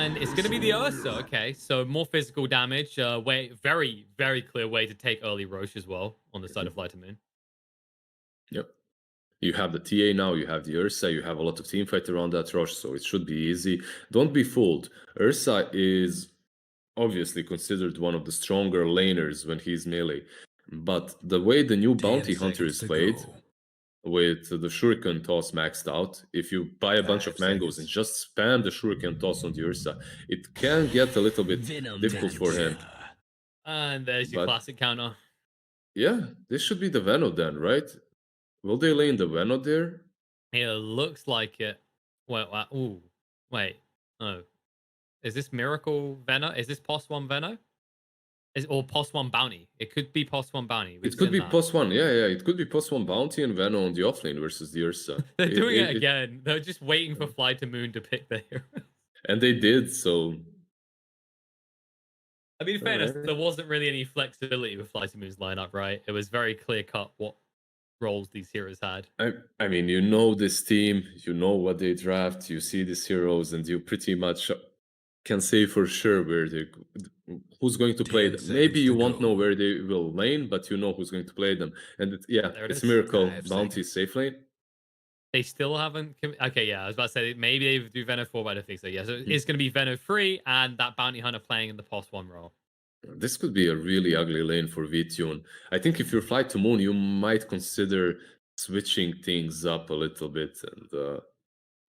And it's going to be the Ursa. Okay, so more physical damage. Very, very clear way to take early Roche as well on the side of Flight to Moon. Yep. You have the TA now, you have the Ursa, you have a lot of teamfight around that Roche, so it should be easy. Don't be fooled. Ursa is obviously considered one of the stronger laners when he's melee. But the way the new bounty hunter is played, with the shuriken toss maxed out, if you buy a bunch of mangoes and just spam the shuriken toss on the Ursa, it can get a little bit difficult for him. And there's your classic counter. Yeah, this should be the Veno then, right? Will they lane the Veno there? It looks like it. Wait, ooh, wait. Oh, is this Miracle Veno? Is this Post 1 Veno? Or Post 1 Bounty? It could be Post 1 Bounty. It could be Post 1, yeah. It could be Post 1 Bounty and Veno on the offlane versus the Ursa. They're doing it again. They're just waiting for Fly to Moon to pick their hero. And they did, so... I mean, in fairness, there wasn't really any flexibility with Fly to Moon's lineup, right? It was very clear-cut what roles these heroes had. I mean, you know this team, you know what they draft, you see these heroes, and you pretty much can say for sure who's going to play them. Maybe you won't know where they will lane, but you know who's going to play them. And it's a miracle. Bounty safe lane. They still haven't... Okay, yeah, I was about to say, maybe they do Veno 4, but I don't think so. Yeah, so it's going to be Veno 3 and that Bounty Hunter playing in the Post 1 role. This could be a really ugly lane for VTune. I think if you're Fly to Moon, you might consider switching things up a little bit and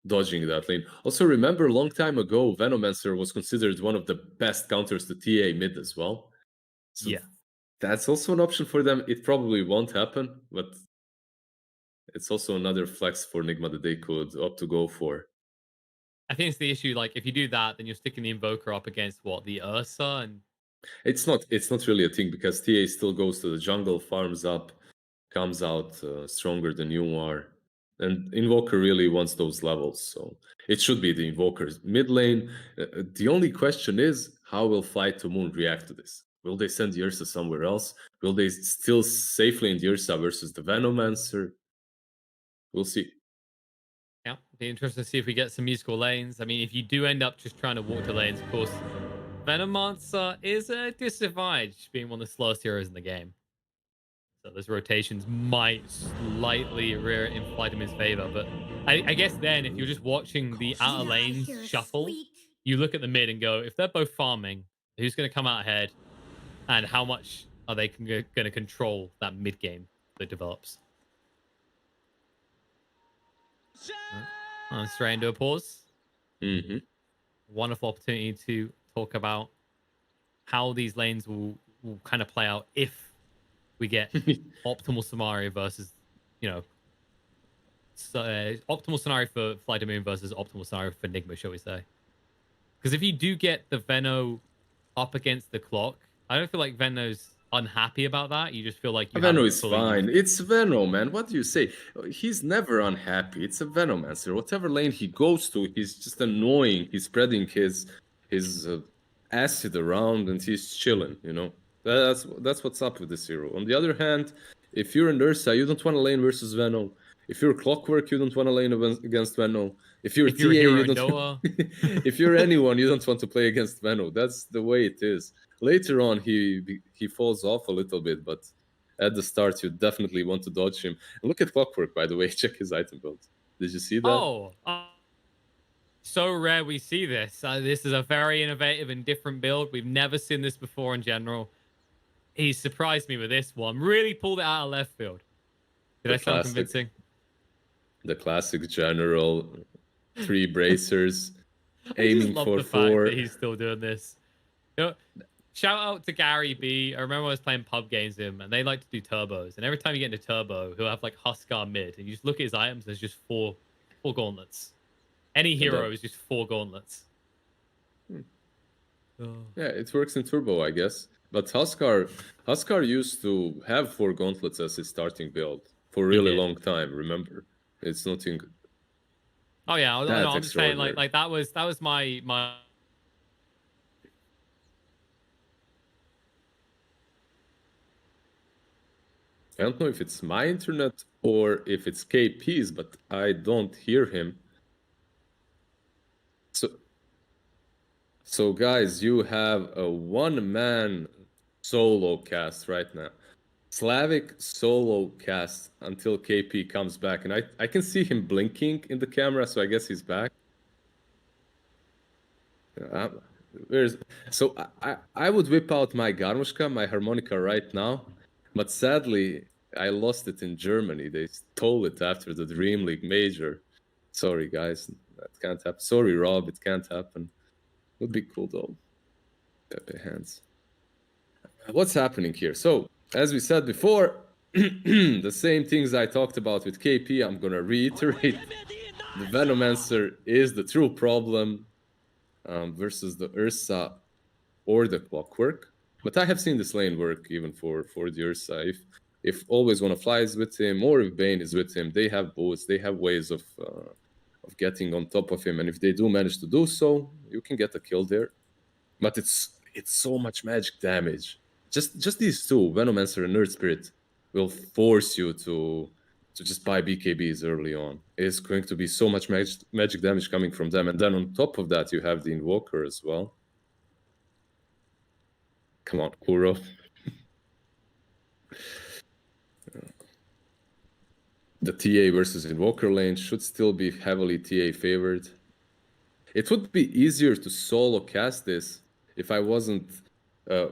dodging that lane. Also, remember a long time ago, Venomancer was considered one of the best counters to TA mid as well. So yeah. That's also an option for them. It probably won't happen, but it's also another flex for Nigma that they could opt to go for. I think it's the issue, like, if you do that, then you're sticking the Invoker up against, what, the Ursa? And it's not really a thing, because TA still goes to the jungle, farms up, comes out stronger than you are. And Invoker really wants those levels, so it should be the Invoker's mid lane. The only question is, how will Fly to Moon react to this? Will they send the Ursa somewhere else? Will they still safely in the Ursa versus the Venomancer? We'll see. Yeah, be interesting to see if we get some musical lanes. I mean, if you do end up just trying to walk to lanes, of course, Venomancer is a disadvantage, being one of the slowest heroes in the game. So those rotations might slightly rear in Fly to Moon's favor, but I guess then if you're just watching the outer lanes shuffle, you look at the mid and go, if they're both farming, who's going to come out ahead, and how much are they going to control that mid game that develops? Straight into a pause. Wonderful opportunity to talk about how these lanes will kind of play out if we get optimal scenario versus, optimal scenario for Fly to Moon versus optimal scenario for Nigma, shall we say? Because if you do get the Veno up against the clock, I don't feel like Veno's unhappy about that. You just feel like Veno is fine. It's Veno, man. What do you say? He's never unhappy. It's a Venomancer. Whatever lane he goes to, he's just annoying. He's spreading his acid around and he's chilling. That's what's up with this hero. On the other hand, if you're an Ursa, you don't want to lane versus Veno. If you're Clockwork, you don't want to lane against Veno. If you're TA, you don't. If you're anyone, you don't want to play against Veno. That's the way it is. Later on, he falls off a little bit, but at the start, you definitely want to dodge him. And look at Clockwork, by the way. Check his item build. Did you see that? Oh, so rare we see this. This is a very innovative and different build. We've never seen this before in general. He surprised me with this one. Really pulled it out of left field. Did I sound convincing? The classic general, 3 bracers, aiming for 4. Fact that he's still doing this. Shout out to Gary B. I remember I was playing pub games with him, and they like to do turbos. And every time you get into turbo, he'll have like Huskar mid, and you just look at his items. There's just 4 gauntlets. Any hero is just 4 gauntlets. Yeah, it works in turbo, I guess. But Huskar used to have 4 gauntlets as his starting build for a really long time. Remember, it's nothing. Oh yeah, no, I'm just saying like that was my. I don't know if it's my internet or if it's KP's, but I don't hear him. So So guys, you have a one-man solo cast right now. Slavic solo cast until KP comes back. And I can see him blinking in the camera, so I guess he's back. So I would whip out my garmushka, my harmonica right now, but sadly I lost it in Germany. They stole it after the Dream League major. Sorry guys, that can't happen. Sorry Rob, it can't happen. Would be cool though. Pepe hands. What's happening here? So as we said before, the same things I talked about with KP, I'm gonna reiterate. The Venomancer is the true problem. Versus the Ursa or the Clockwork. But I have seen this lane work even for the Ursa. If always one of fly is with him or if Bane is with him, they have boats, they have ways of getting on top of him. And if they do manage to do so, you can get a kill there. But it's so much magic damage. Just these two, Venomancer and Nerd Spirit, will force you to just buy BKBs early on. It's going to be so much magic damage coming from them. And then on top of that, you have the Invoker as well. Come on, Kuro. The TA versus Invoker lane should still be heavily TA favored. It would be easier to solo cast this if I wasn't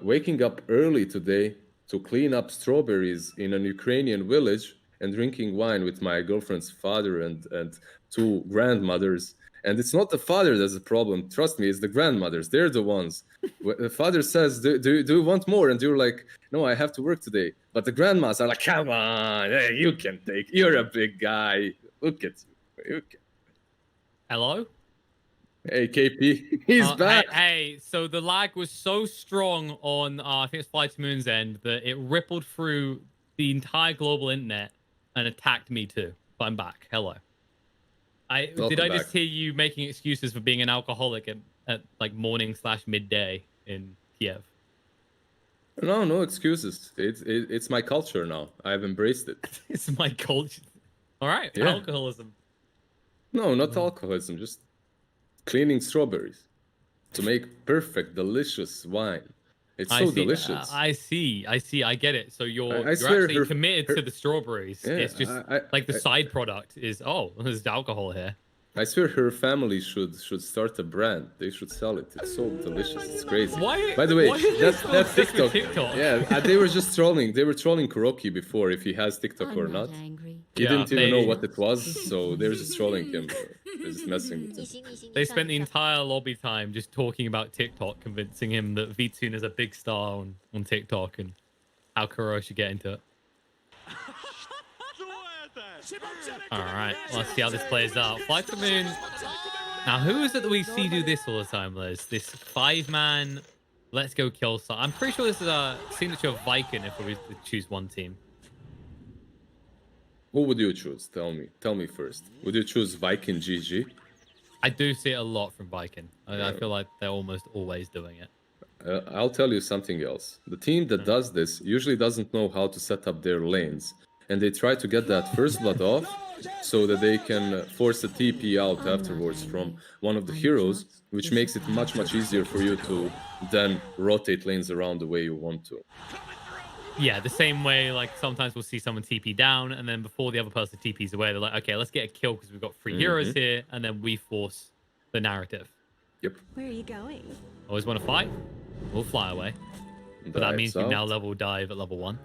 waking up early today to clean up strawberries in an Ukrainian village and drinking wine with my girlfriend's father and two grandmothers. And it's not the father that's the problem. Trust me, it's the grandmothers. They're the ones. The father says, do you want more? And you're like, no, I have to work today. But the grandmas are like, come on, hey, you can take, you're a big guy. Look at you. Hello? Hey, KP, he's back. Hey, so the lag was so strong on, I think it's Fly to Moon's end, that it rippled through the entire global internet and attacked me too. But I'm back. Hello. Did I just hear you making excuses for being an alcoholic at like morning/midday in Kiev? No excuses. It's my culture now. I've embraced it. It's my culture. All right, yeah. Alcoholism. No, not alcoholism. Just cleaning strawberries to make perfect, delicious wine. It's so delicious. I see. I get it. So you're actually committed to the strawberries. Yeah, it's just like the side product is, oh, there's alcohol here. I swear her family should start a brand. They should sell it. It's so delicious. It's crazy. Why? By the way, that's TikTok. TikTok. Yeah, they were just trolling. They were trolling Kuroki before if he has TikTok or not. Angry. He didn't even know what it was, so they were just trolling him. They're just messing with him. They spent the entire lobby time just talking about TikTok, convincing him that Vitsune is a big star on TikTok and how Kuro should get into it. All right, let's see how this plays out. Fly to Moon. Now, who is it that we see do this all the time, Liz? This 5-man, let's go kill star. I'm pretty sure this is a signature of Viking if we choose one team. Who would you choose? Tell me first. Would you choose Viking GG? I do see it a lot from Viking. I feel like they're almost always doing it. I'll tell you something else. The team that does this usually doesn't know how to set up their lanes. And they try to get that first blood off so that they can force a TP out afterwards from one of the heroes, which makes it much easier for you to then rotate lanes around the way you want to. Yeah, the same way, like, sometimes we'll see someone TP down, and then before the other person TPs away, they're like, okay, let's get a kill because we've got 3 heroes here, and then we force the narrative. Yep. Where are you going? Always want to fight? We'll fly away. But that means you now level dive at level 1.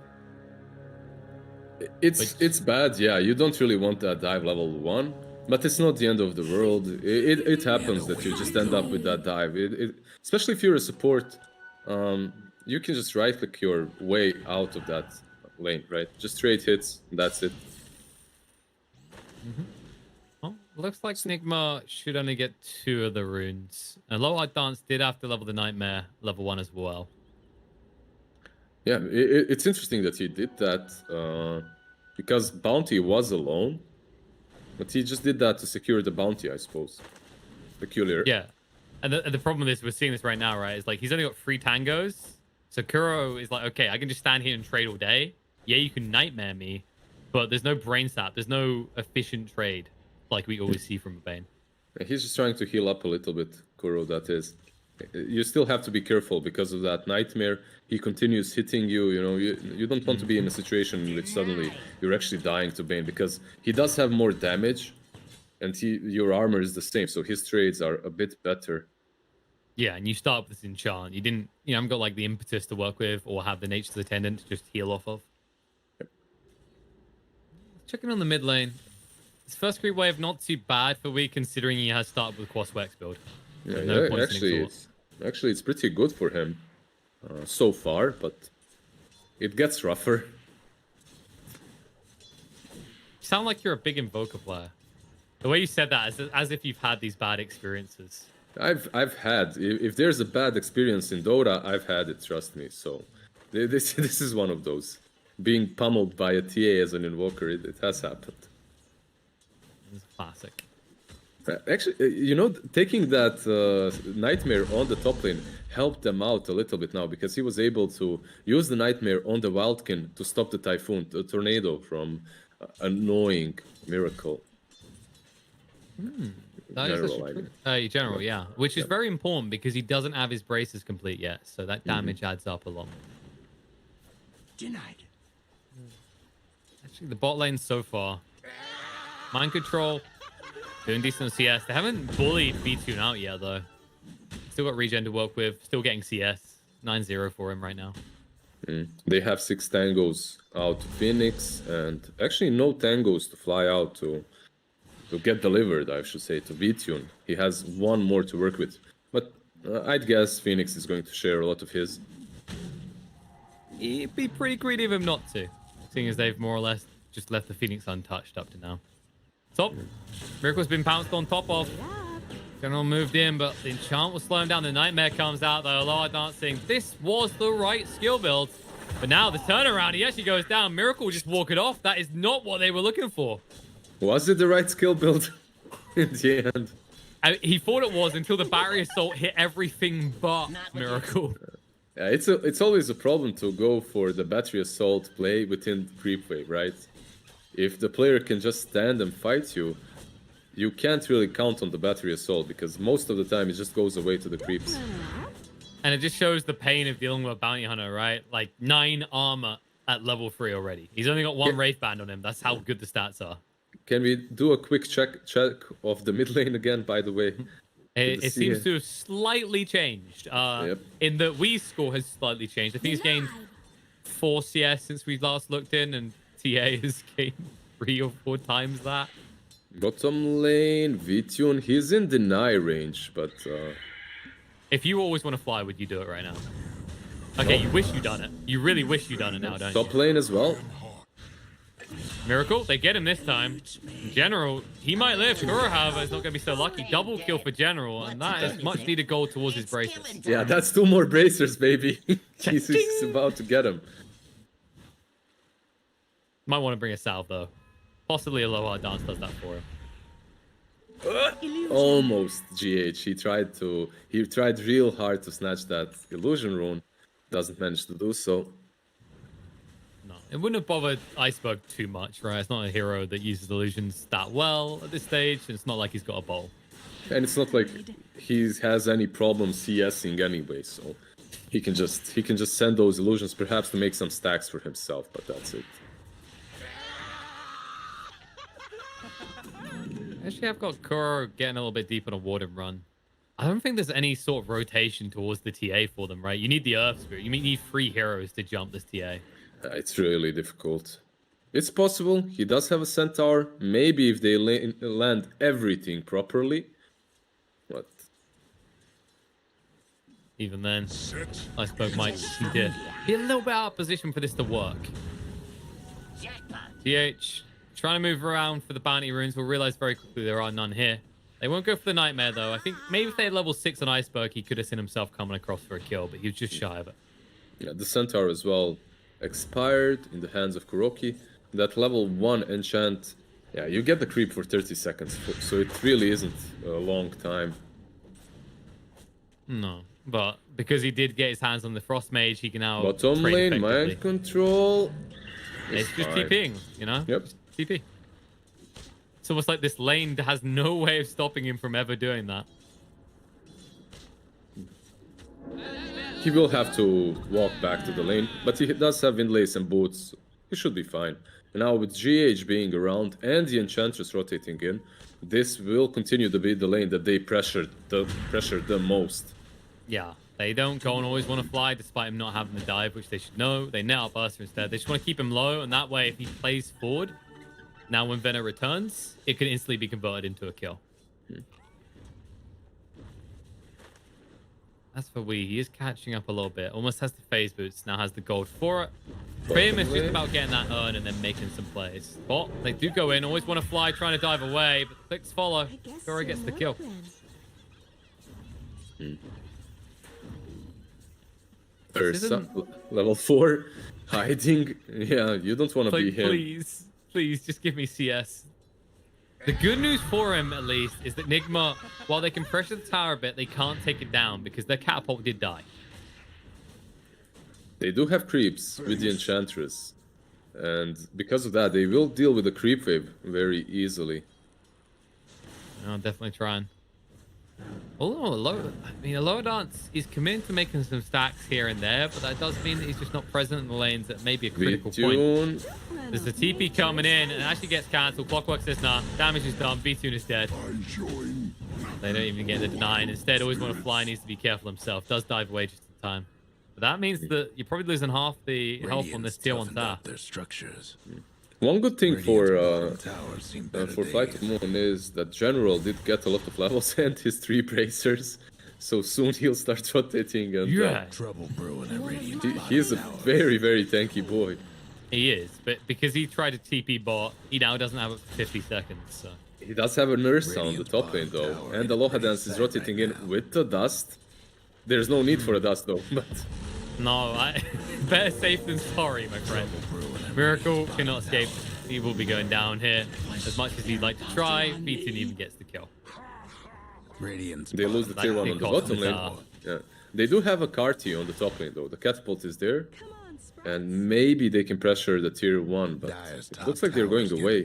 It's bad, yeah. You don't really want that dive level 1, but it's not the end of the world. It happens that you just end up with that dive. Especially if you're a support, you can just right-click your way out of that lane, right? Just straight hits, and that's it. Well, looks like Nigma should only get 2 of the runes. And Low Light Dance did have to level the Nightmare level 1 as well. Yeah, it's interesting that he did that because Bounty was alone, but he just did that to secure the bounty, I suppose. Peculiar. Yeah, and the problem with this, we're seeing this right now, right? Is like he's only got 3 tangos, so Kuro is like, okay, I can just stand here and trade all day. Yeah, you can nightmare me, but there's no brain sap. There's no efficient trade like we always see from Bane. He's just trying to heal up a little bit, Kuro, that is. You still have to be careful because of that nightmare. He continues hitting you. You know, you don't want to be in a situation in which suddenly you're actually dying to Bane, because he does have more damage, and your armor is the same, so his trades are a bit better. Yeah, and you start with this enchant. You didn't, haven't got like the impetus to work with or have the nature's attendant to just heal off of. Checking on the mid lane. His first creep wave not too bad for Wii, considering he has started with Quaswex build. Yeah, actually, it's pretty good for him so far, but it gets rougher. You sound like you're a big Invoker player. The way you said that, as if you've had these bad experiences. I've had, if there's a bad experience in Dota, I've had it, trust me. So this is one of those. Being pummeled by a TA as an Invoker, it has happened. It's classic. Actually, taking that Nightmare on the top lane helped them out a little bit now, because he was able to use the Nightmare on the Wildkin to stop the Typhoon, the Tornado from annoying Miracle. General, yeah. Which is very important, because he doesn't have his braces complete yet, so that damage adds up a lot. Denied. Actually, the bot lane so far. Mind Control, doing decent on CS. They haven't bullied V2 out yet, though. Still got regen to work with, still getting CS. 9-0 for him right now. They have 6 tangos out to Phoenix, and actually no tangos to fly out to get delivered, I should say, to V-Tune. He has 1 more to work with. But I'd guess Phoenix is going to share a lot of his. It'd be pretty greedy of him not to, seeing as they've more or less just left the Phoenix untouched up to now. Top. Miracle's been pounced on top of. General moved in, but the enchant will slow him down. The Nightmare comes out, though. Lower dancing. This was the right skill build. But now the turnaround, he actually goes down. Miracle will just walk it off. That is not what they were looking for. Was it the right skill build in the end? He thought it was, until the Battery Assault hit everything but Miracle. Yeah, it's always a problem to go for the Battery Assault play within Creep Wave, right? If the player can just stand and fight you, you can't really count on the Battery Assault, because most of the time it just goes away to the creeps. And it just shows the pain of dealing with a bounty hunter, right? Like 9 armor at level 3 already. He's only got 1 Wraith Band on him. That's how good the stats are. Can we do a quick check of the mid lane again, by the way? It seems to have slightly changed. In the Wii score has slightly changed. I think he's gained 4 CS since we last looked in, and TA has gained 3 or 4 times that. Bottom lane, V-Tune, he's in deny range, but... If you always want to fly, would you do it right now? Okay, you wish you'd done it. You really wish you'd done it now, don't you? Top lane as well. Miracle, they get him this time. General, he might live. Kuro, however, is not going to be so lucky. Double kill for General, and that is much needed goal towards his braces. Yeah, that's 2 more bracers, baby. He's about to get him. Might want to bring a salve, though. Possibly a low hard dance does that for him. Almost GH. He tried real hard to snatch that illusion rune. Doesn't manage to do so. No, it wouldn't have bothered Iceberg too much, right? It's not a hero that uses illusions that well at this stage, and it's not like he's got a bowl. And it's not like he has any problem CSing anyway, so he can just send those illusions, perhaps to make some stacks for himself, but that's it. Actually, I've got Kuro getting a little bit deep on a Warden run. I don't think there's any sort of rotation towards the TA for them, right? You need the Earth Spirit. You need 3 heroes to jump this TA. It's really difficult. It's possible. He does have a Centaur. Maybe if they land everything properly. But... even then, Iceberg might be a little bit out of position for this to work. TH... trying to move around for the bounty runes. We'll realize very quickly there are none here. They won't go for the Nightmare, though. I think maybe if they had level 6 on Iceberg, he could have seen himself coming across for a kill, but he was just shy of it. Yeah, the Centaur as well expired in the hands of Kuroki. That level 1 enchant, yeah, you get the creep for 30 seconds, so it really isn't a long time. No, but because he did get his hands on the Frost Mage, he can now bottom lane, mind control. It's just TPing, you know? Yep. TP. It's almost like this lane has no way of stopping him from ever doing that. He will have to walk back to the lane, but he does have windlays and boots. He should be fine. And now with GH being around and the Enchantress rotating in, this will continue to be the lane that they pressure the most. Yeah, they don't go and always want to fly despite him not having the dive, which they should know. They net out Burster instead. They just want to keep him low, and that way if he plays forward, now when Venom returns, it can instantly be converted into a kill. As for Wee, he is catching up a little bit. Almost has the phase boots, now has the gold for it. For him, it's just about getting that earn and then making some plays. But they do go in, always want to fly, trying to dive away, but clicks follow. Dora gets the kill. Level 4, hiding. Yeah, you don't want to be him. Please, just give me CS. The good news for him, at least, is that Nigma, while they can pressure the tower a bit, they can't take it down because their catapult did die. They do have creeps with the Enchantress. And because of that, they will deal with the creep wave very easily. No, definitely trying. Although, a lower dance is committed to making some stacks here and there, but that does mean that he's just not present in the lanes at maybe a critical point. There's the TP coming in, and it actually gets cancelled. Clockwork says, nah, damage is done. B03 is dead. They don't even get the deny, and instead, always want to fly, needs to be careful himself. Does dive away just in time. But that means that you're probably losing half the health on this tier 1 tower. Their structures. One good thing for Flight of Moon is that General did get a lot of levels and his 3 bracers, so soon he'll start rotating. And trouble brewing at Radiant. He is a very, very tanky boy. He is, but because he tried to TP bot, he now doesn't have 50 seconds. So he does have a nurse on the top lane though, and the Aloha Dance is rotating in with the dust. There's no need for a dust though, but no, better safe than sorry, my friend. Miracle cannot escape. He will be going down here. As much as he'd like to try, B2 even gets the kill. They lose the tier 1 on the bottom lane. Yeah. They do have a Carti on the top lane though. The catapult is there. And maybe they can pressure the tier 1, but it looks like they're going away.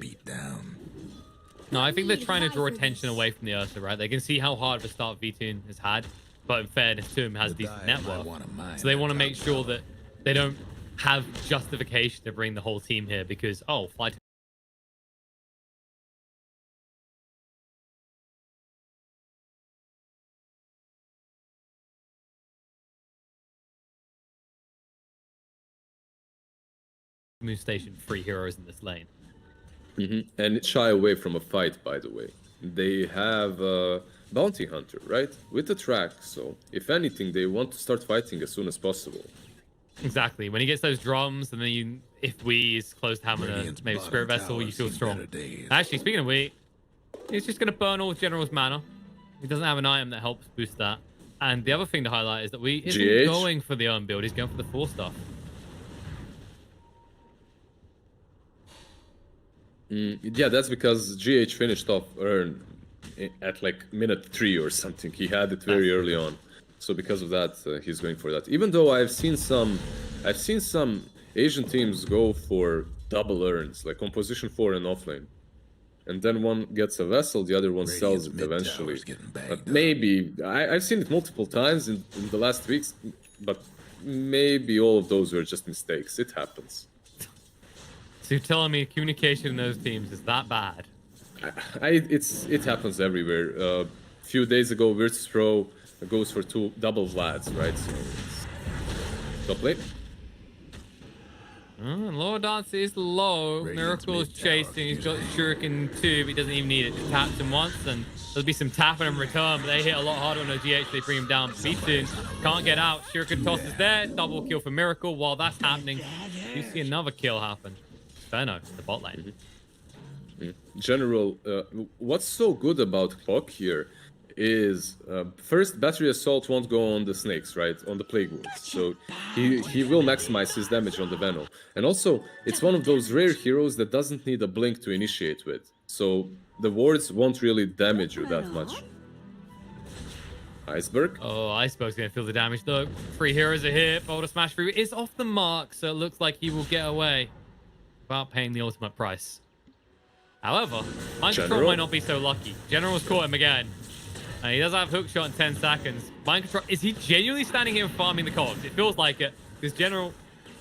No, I think they're trying to draw attention away from the Ursa, right? They can see how hard of a start V2 has had, but in fairness to him, has decent network. So they want to make sure that they don't have justification to bring the whole team here because, oh, flight. Moon Station 3 heroes in this lane. And shy away from a fight, by the way. They have Bounty Hunter, right? With the track, so if anything, they want to start fighting as soon as possible. Exactly. When he gets those drums, and then if we is close to having a maybe Spirit Vessel, you feel strong. Actually, speaking of we, he's just going to burn all General's mana. He doesn't have an item that helps boost that. And the other thing to highlight is that we isn't going for the build, he's going for the 4 stuff. Yeah, that's because GH finished off Earn at like minute 3 or something. He had it very early on, so because of that, he's going for that. Even though I've seen some Asian teams go for double Earns, like on position 4 and offlane, and then one gets a vessel, the other one sells it eventually. But maybe I've seen it multiple times in the last weeks, but maybe all of those were just mistakes. It happens. So you're telling me communication in those teams is that bad? It happens everywhere. A few days ago, Virtuspro goes for 2 double Vlads, right? So it's top lane. Lower dance is low. Miracle is chasing. He's got Shuriken 2, but he doesn't even need it. Just taps him once, and there'll be some tapping in return, but they hit a lot harder on OGH. They bring him down. B2 can't get out. Shuriken toss is there. Double kill for Miracle. While that's happening, you see another kill happen. Inferno, the bot lane. General, what's so good about Clock here is first, Battery Assault won't go on the snakes, right? On the Plague Wolves. So he will maximize his damage on the Venom. And also, it's one of those rare heroes that doesn't need a blink to initiate with. So the wards won't really damage you that much. Iceberg. Oh, Iceberg's going to feel the damage though. 3 heroes are here. Boulder Smash 3 is off the mark, so it looks like he will get away without paying the ultimate price. However, Mind Control might not be so lucky. General's caught him again. And he does have hook shot in 10 seconds. Mind control. Is he genuinely standing here and farming the cogs? It feels like it. Because General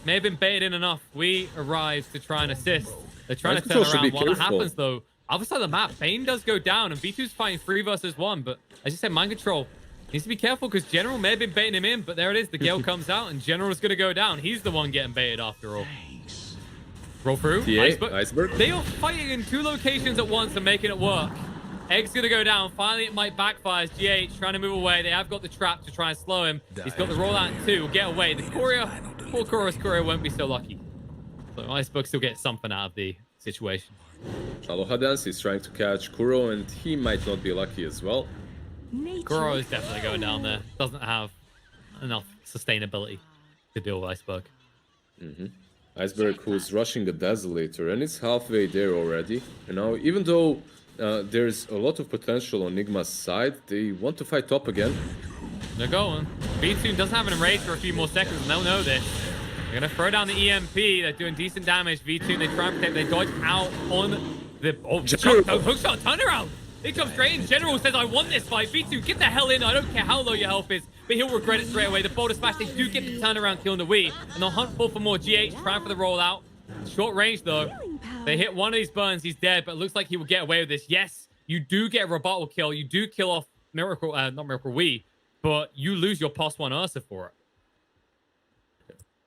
may have been baited in enough. We arrive to try and assist. They're trying to turn around. While that happens, though, other side of the map, Bane does go down, and B2's fighting 3 versus 1. But as you said, Mind Control needs to be careful because General may have been baiting him in. But there it is. The Gale comes out, and General's going to go down. He's the one getting baited after all. Roll through. Iceberg. They are fighting in 2 locations at once and making it work. Egg's going to go down. Finally, it might backfire. GH trying to move away. They have got the trap to try and slow him. He's got the rollout in 2. Will get away. The courier, poor Chorus courier won't be so lucky. So Iceberg still gets something out of the situation. Aloha Dance is trying to catch Kuro, and he might not be lucky as well. Kuro is definitely going down there. Doesn't have enough sustainability to deal with Iceberg. Iceberg, who's rushing the Desolator, and it's halfway there already. And now, even though there's a lot of potential on Nigma's side, they want to fight top again. They're going. B2 doesn't have an enrage for a few more seconds, and they'll know this. They're going to throw down the EMP. They're doing decent damage. V2, they try and protect. They dodge out on the... Oh, hook shot, turn around. They come straight in. General says, I want this fight. V2, get the hell in. I don't care how low your health is, but he'll regret it straight away. The boulder smash, they do get the turnaround kill in the Wii, and they'll hunt for more. GH, trying for the rollout. Short range, though. They hit one of these burns. He's dead, but it looks like he will get away with this. Yes, you do get a rebuttal kill. You do kill off Miracle, not Miracle Wii, but you lose your +1 Ursa for it.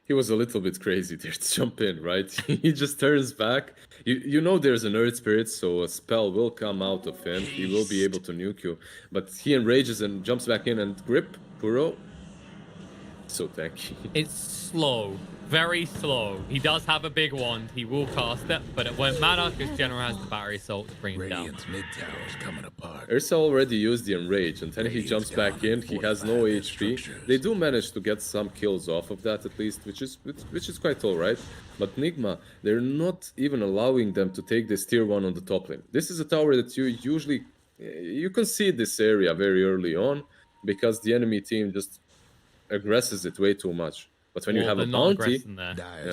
He was a little bit crazy there to jump in, right? He just turns back. You know there's an Earth Spirit, so a spell will come out of him. He will be able to nuke you. But he enrages and jumps back in and grip Kuro. So tanky. It's slow. Very slow. He does have a big wand. He will cast it, but it won't matter because General has the battery assault to bring him down. Radiant's mid tower is coming apart. Ursa already used the enrage, and then he jumps back in. He has no HP. They do manage to get some kills off of that at least, which is quite alright. But Nigma, they're not even allowing them to take this tier 1 on the top lane. This is a tower that you can see this area very early on because the enemy team just aggresses it way too much. But when you have a bounty,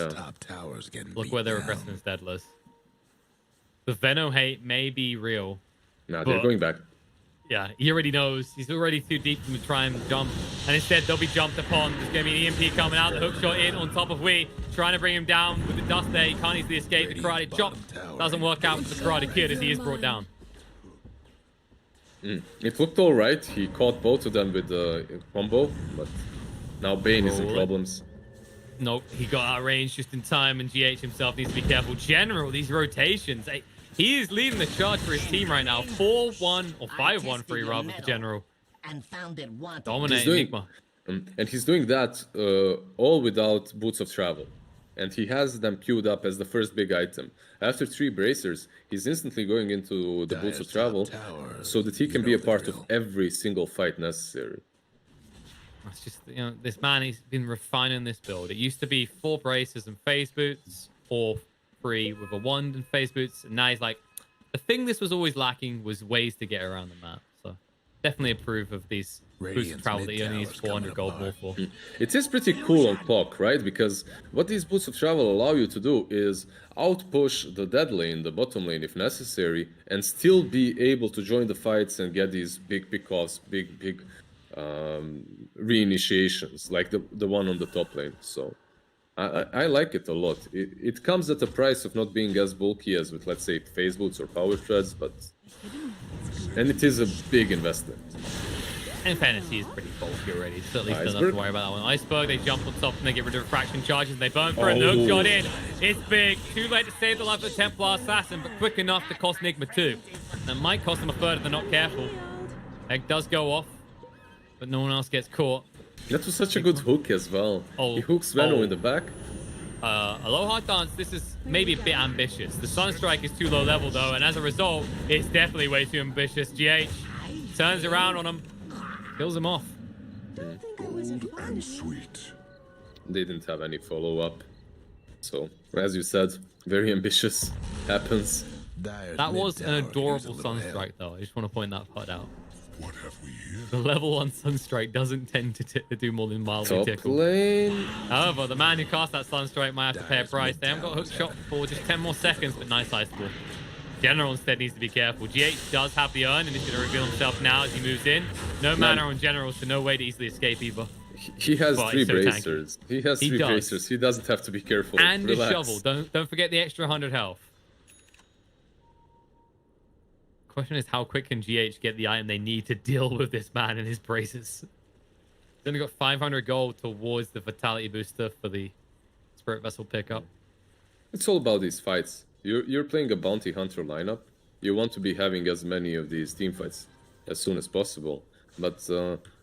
Top towers getting look where they're aggressing his deadless. The Veno hate may be real. Nah, they're going back. Yeah, he already knows. He's already too deep for him to try and jump. And instead, they'll be jumped upon. There's going to be an EMP coming out. The hook shot in on top of Wii. Trying to bring him down with the dust there. He can't easily escape. The karate chop doesn't work out for the karate kid as he is brought down. It looked alright. He caught both of them with the combo, but now Bane is in problems. Nope, he got out of range just in time, and GH himself needs to be careful. General, these rotations. He is leading the charge for his team right now. 4-1 or 5-1 rather for General. Dominating Nigma. And he's doing that all without Boots of Travel. And he has them queued up as the first big item. After 3 bracers, he's instantly going into the Boots of Travel so that he can be a part of every single fight necessary. It's just, this man, he's been refining this build. It used to be 4 braces and phase boots, or 3 with a wand and phase boots. And now he's like, the thing this was always lacking was ways to get around the map. So definitely approve of these boots of travel that he only needs 400 gold more for. It is pretty cool on clock, right? Because what these boots of travel allow you to do is outpush the dead lane, the bottom lane if necessary, and still be able to join the fights and get these big pickoffs, big reinitiations like the one on the top lane. So I like it a lot. It comes at the price of not being as bulky as with, let's say, phase boots or power shreds, and it is a big investment. And fantasy is pretty bulky already, so at least don't have to worry about that one. Iceberg, they jump on top and they get rid of refraction charges and they burn for a hook shot in. It's big. Too late to save the life of the Templar Assassin, but quick enough to cost Nigma 2. That might cost them a third if they're not careful. Egg does go off, but no one else gets caught. That was such a good hook as well. He hooks Venom in the back. Aloha Dance, this is maybe a bit ambitious. The Sunstrike is too low level though, and as a result, it's definitely way too ambitious. GH turns around on him, kills him off. Sweet. They didn't have any follow-up. So, as you said, very ambitious. Happens. That was an adorable Sunstrike though. I just want to point that part out. What have we here? The level 1 Sunstrike doesn't tend to do more than mildly Top tickle. lane. However, the man who cast that Sunstrike might have to pay a price. They haven't got hook shot for just 10 more seconds, but nice ice ball. General instead needs to be careful. GH does have the urn and he's going to reveal himself now as he moves in. No mana on General, so no way to easily escape either. He has But 3 he's so bracers. He has 3 does. bracers. He doesn't have to be careful. And Relax. a shovel. Don't forget the extra 100 health. Question is, how quick can GH get the item they need to deal with this man and his braces? He's only got 500 gold towards the Vitality booster for the Spirit Vessel pickup. It's all about these fights. You're playing a bounty hunter lineup. You want to be having as many of these team fights as soon as possible. But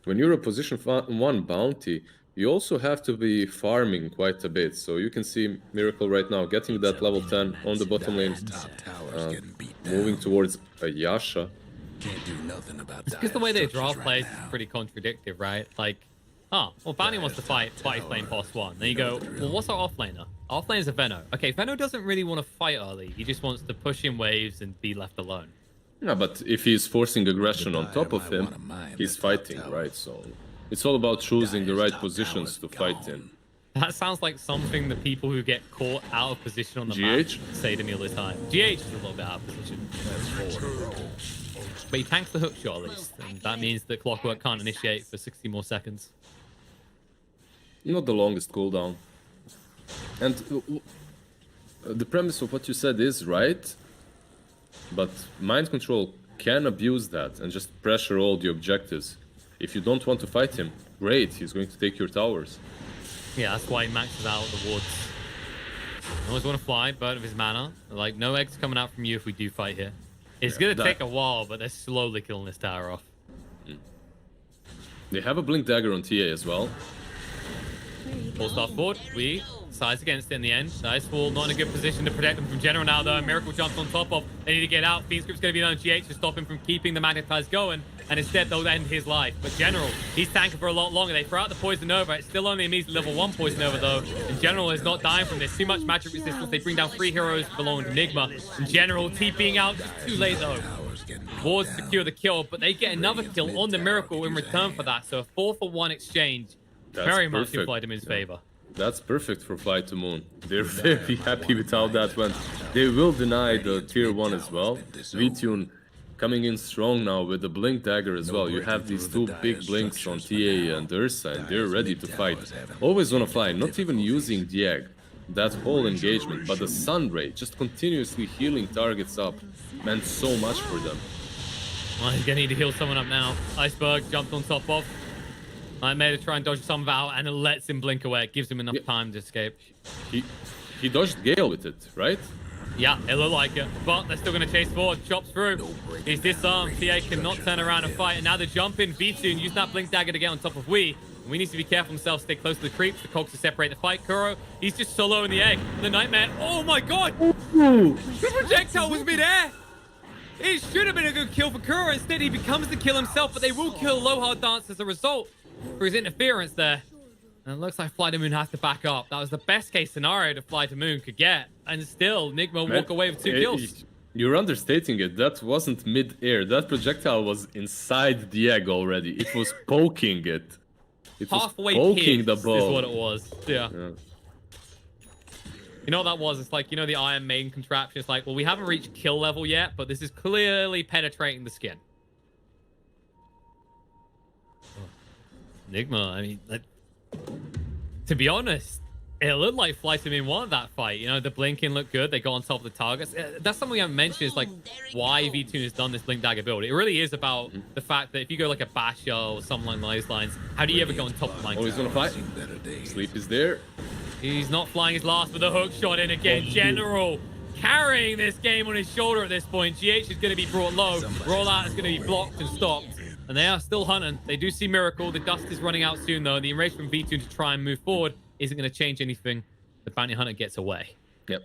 when you're a position 1 bounty, you also have to be farming quite a bit. So you can see Miracle right now getting that level 10 on the bottom lane, moving towards a Yasha. Can't do nothing about It's because the way they draw plays is pretty contradictory, right? Like, well, Bounty wants to fight, but he's playing boss 1. Then you go, well, what's our offlaner? Our offlaner is a Venno. Okay, Venno doesn't really want to fight early. He just wants to push in waves and be left alone. Yeah, but if he's forcing aggression on top of him, he's fighting, right? So it's all about choosing the right positions to fight in. That sounds like something the people who get caught out of position on the map say to me all the time. GH is a little bit out of position. But he tanks the hook shot at least, and that means that Clockwork can't initiate for 60 more seconds. Not the longest cooldown. And the premise of what you said is right, but Mind Control can abuse that and just pressure all the objectives. If you don't want to fight him, great, he's going to take your towers. Yeah, that's why he maxes out the wards. I always want to fly, but of his mana. Like, no eggs coming out from you if we do fight here. It's going to take a while, but they're slowly killing this tower off. They have a Blink Dagger on TA as well. Full start forward. We sides against it in the end. Nice Wall not in a good position to protect them from General now, though. Miracle jumps on top of. They need to get out. Fiend Script's going to be on GH to stop him from keeping the Magnetize going. And instead, they'll end his life. But General, he's tanking for a lot longer. They throw out the Poison Nova. It's still only immediately level 1 Poison Nova, though. And General is not dying from this. Too much magic resistance. They bring down 3 heroes belonging to Nigma. And General TPing out. Just too late, though. Wards secure the kill, but they get another kill on the Miracle in return for that. So a 4-for-1 exchange. That's very much perfect. in Vitamin's favor. That's perfect for Fly to Moon. They're very happy with how that went. They will deny the tier 1 as well. VTune coming in strong now with the Blink Dagger as well. You have these 2 big blinks on TA and Ursa, and they're ready to fight. Always on a fly, not even using the egg. That whole engagement, but the Sun Ray just continuously healing targets up meant so much for them. Well, he's gonna need to heal someone up now. Iceberg jumped on top of. Nightmare to try and dodge some Val, and it lets him blink away. It gives him enough time to escape. He dodged Gale with it, right? Yeah, it looked like it. But they're still going to chase forward. Chops through. He's disarmed. TA cannot turn around and fight. And now the jump in. V2 use that Blink Dagger to get on top of We. And we need to be careful himself. Stay close to the creeps. The cogs to separate the fight. Kuro, he's just solo in the egg. The Nightmare. Oh my god! The projectile was mid-air! It should have been a good kill for Kuro. Instead, he becomes the kill himself. But they will kill Lohar Dance as a result for his interference there. And it looks like Fly to Moon has to back up. That was the best case scenario that Fly to Moon could get. And still, Nigma walk away with 2 kills. You're understating it. That wasn't mid-air. That projectile was inside the egg already. It was poking it. It Halfway was poking the is ball. what it was. Yeah. You know what that was? It's like, you know the Iron Maiden contraption? It's like, well, we haven't reached kill level yet, but this is clearly penetrating the skin. Nigma, I mean, like, to be honest, it looked like Fly to Moon won that fight. You know, the blinking looked good. They got on top of the targets. That's something we haven't mentioned is like why V2 has done this Blink Dagger build. It really is about the fact that if you go like a Basher or something along those lines, how do you ever go on top of Minecraft? Oh, he's gonna fight. Sleep is there. He's not flying his last, but the hook shot in again. General carrying this game on his shoulder at this point. GH is going to be brought low. Rollout is going to be blocked and stopped. And they are still hunting. They do see Miracle. The dust is running out soon, though. The enrage from V2 to try and move forward isn't going to change anything. The Bounty Hunter gets away. Yeah,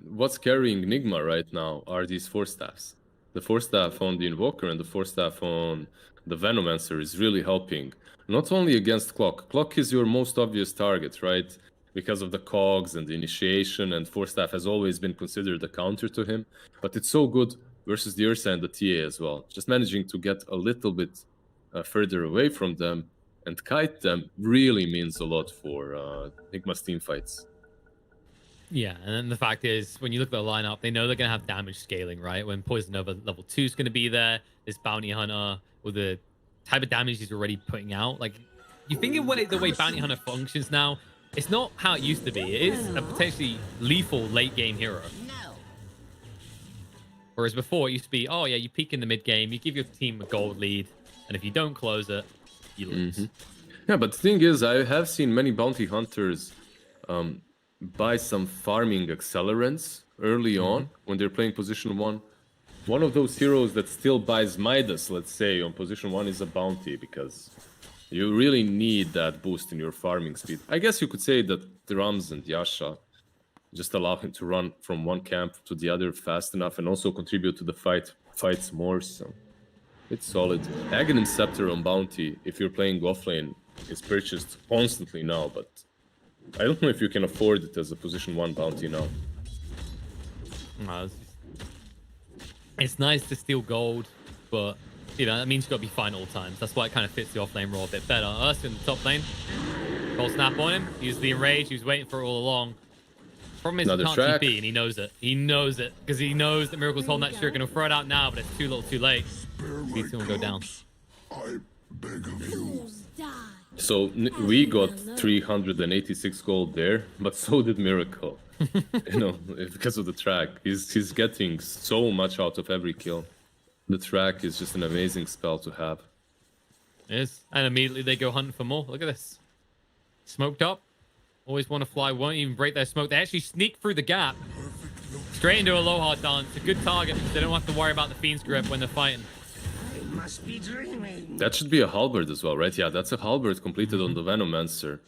what's carrying Nigma right now are these 4 staffs. The 4 staff on the Invoker and the 4 staff on the Venomancer is really helping. Not only against Clock. Clock is your most obvious target, right? Because of the cogs and the initiation, and 4 staff has always been considered a counter to him. But it's so good versus the Ursa and the TA as well. Just managing to get a little bit further away from them and kite them really means a lot for Nigma's team fights. Yeah, and then the fact is, when you look at the lineup, they know they're going to have damage scaling, right? When Poison Nova level 2 is going to be there, this Bounty Hunter, with the type of damage he's already putting out. Like, you think of the way Bounty Hunter functions now, it's not how it used to be. It is a potentially lethal late-game hero. Whereas before, it used to be, oh yeah, you peak in the mid-game, you give your team a gold lead, and if you don't close it, you lose. Yeah, but the thing is, I have seen many bounty hunters buy some farming accelerants early on when they're playing position 1. One of those heroes that still buys Midas, let's say, on position 1 is a bounty, because you really need that boost in your farming speed. I guess you could say that the Rams and Yasha just allow him to run from one camp to the other fast enough and also contribute to the fights more, so it's solid. Aghanim Scepter on bounty, if you're playing offlane, is purchased constantly now, but I don't know if you can afford it as a position 1 bounty now. No, it's nice to steal gold, but you know that means you've got to be fine all times. That's why it kind of fits the offlane role a bit better. Us in the top lane, gold snap on him. He's the enrage. He was waiting for it all along. Problem is, he can't TP, and he knows it. He knows it because he knows that Miracle's holding that shuriken. He'll throw it out now, but it's too little, too late. B03 will go down. I beg of you. So we got 386 gold there, but so did Miracle. You know, because of the track. He's getting so much out of every kill. The track is just an amazing spell to have. It is. And immediately they go hunting for more. Look at this. Smoked up. Always want to fly. Won't even break their smoke. They actually sneak through the gap. Straight into a low hard dance. A good target because they don't have to worry about the Fiend's grip when they're fighting. Must be dreaming. That should be a halberd as well, right? Yeah, that's a halberd completed on the Venomancer.